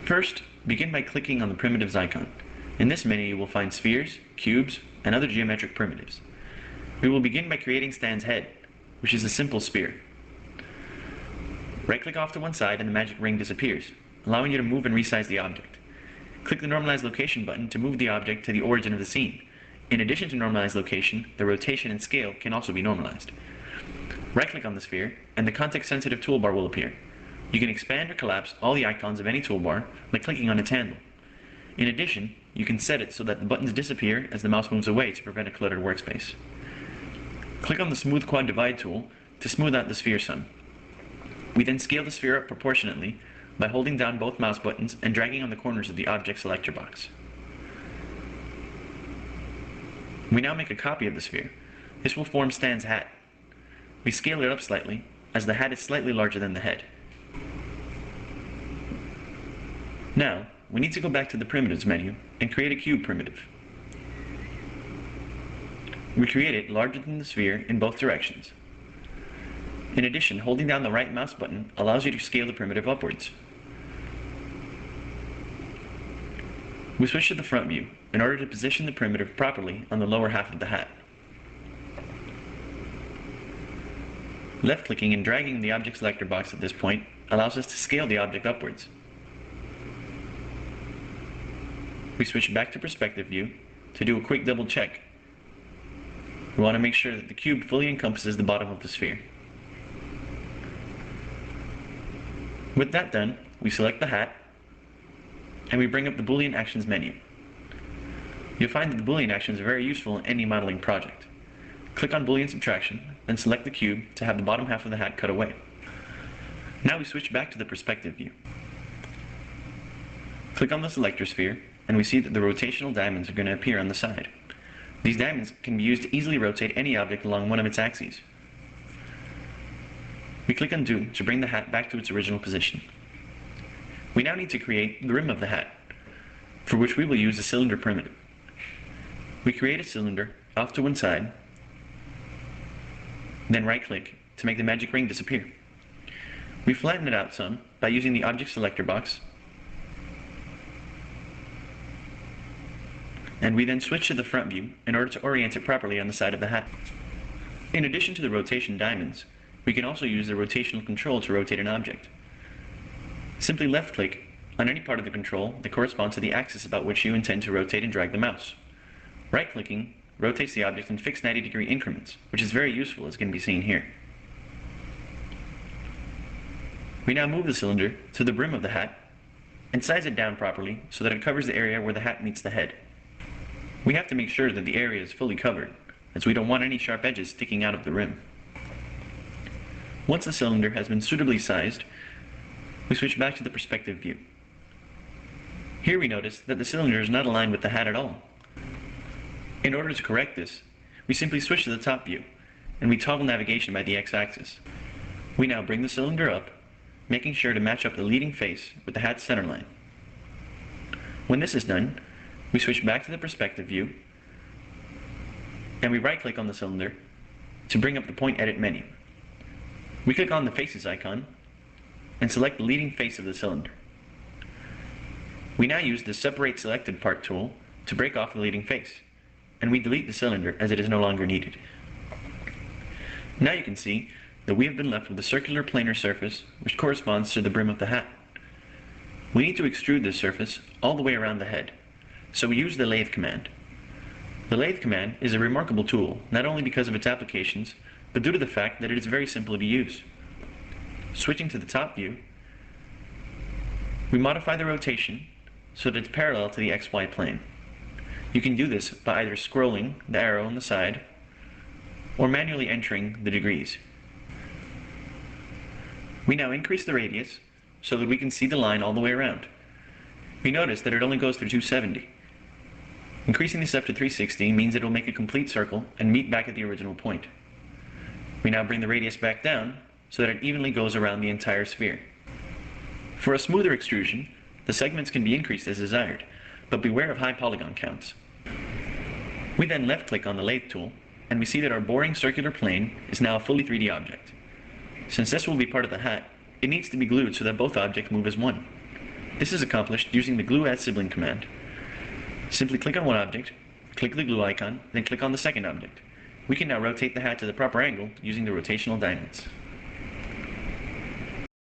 First, begin by clicking on the primitives icon. In this menu you will find spheres, cubes, and other geometric primitives. We will begin by creating Stan's head, which is a simple sphere. Right-click off to one side and the magic ring disappears, allowing you to move and resize the object. Click the Normalize Location button to move the object to the origin of the scene. In addition to Normalize Location, the rotation and scale can also be normalized. Right-click on the sphere, and the context-sensitive toolbar will appear. You can expand or collapse all the icons of any toolbar by clicking on its handle. In addition, you can set it so that the buttons disappear as the mouse moves away to prevent a cluttered workspace. Click on the Smooth Quad Divide tool to smooth out the sphere some. We then scale the sphere up proportionately by holding down both mouse buttons and dragging on the corners of the object selector box. We now make a copy of the sphere. This will form Stan's hat. We scale it up slightly, as the hat is slightly larger than the head. Now, we need to go back to the primitives menu and create a cube primitive. We create it larger than the sphere in both directions. In addition, holding down the right mouse button allows you to scale the primitive upwards. We switch to the front view in order to position the primitive properly on the lower half of the hat. Left-clicking and dragging the object selector box at this point allows us to scale the object upwards. We switch back to perspective view to do a quick double check. We want to make sure that the cube fully encompasses the bottom of the sphere. With that done, we select the hat and we bring up the Boolean Actions menu. You'll find that the Boolean actions are very useful in any modeling project. Click on Boolean Subtraction, then select the cube to have the bottom half of the hat cut away. Now we switch back to the perspective view. Click on the selector sphere, and we see that the rotational diamonds are going to appear on the side. These diamonds can be used to easily rotate any object along one of its axes. We click Undo to bring the hat back to its original position. We now need to create the rim of the hat, for which we will use a cylinder primitive. We create a cylinder off to one side, then right-click to make the magic ring disappear. We flatten it out some by using the object selector box, and we then switch to the front view in order to orient it properly on the side of the hat. In addition to the rotation diamonds, we can also use the rotational control to rotate an object. Simply left-click on any part of the control that corresponds to the axis about which you intend to rotate and drag the mouse. Right-clicking rotates the object in fixed 90-degree increments, which is very useful, as can be seen here. We now move the cylinder to the brim of the hat and size it down properly so that it covers the area where the hat meets the head. We have to make sure that the area is fully covered, as we don't want any sharp edges sticking out of the rim. Once the cylinder has been suitably sized, we switch back to the perspective view. Here we notice that the cylinder is not aligned with the hat at all. In order to correct this, we simply switch to the top view, and we toggle navigation by the x-axis. We now bring the cylinder up, making sure to match up the leading face with the hat's center line. When this is done, we switch back to the perspective view, and we right-click on the cylinder to bring up the Point Edit menu. We click on the Faces icon, and select the leading face of the cylinder. We now use the Separate Selected Part tool to break off the leading face, and we delete the cylinder as it is no longer needed. Now you can see that we have been left with a circular planar surface which corresponds to the brim of the hat. We need to extrude this surface all the way around the head, so we use the Lathe command. The Lathe command is a remarkable tool, not only because of its applications, but due to the fact that it is very simple to use. Switching to the top view, we modify the rotation so that it's parallel to the XY plane. You can do this by either scrolling the arrow on the side or manually entering the degrees. We now increase the radius so that we can see the line all the way around. We notice that it only goes through 270. Increasing this up to 360 means it will make a complete circle and meet back at the original point. We now bring the radius back down so that it evenly goes around the entire sphere. For a smoother extrusion, the segments can be increased as desired, but beware of high polygon counts. We then left-click on the Lathe tool, and we see that our boring circular plane is now a fully 3D object. Since this will be part of the hat, it needs to be glued so that both objects move as one. This is accomplished using the glue as sibling command. Simply click on one object, click the glue icon, then click on the second object. We can now rotate the hat to the proper angle using the rotational diamonds.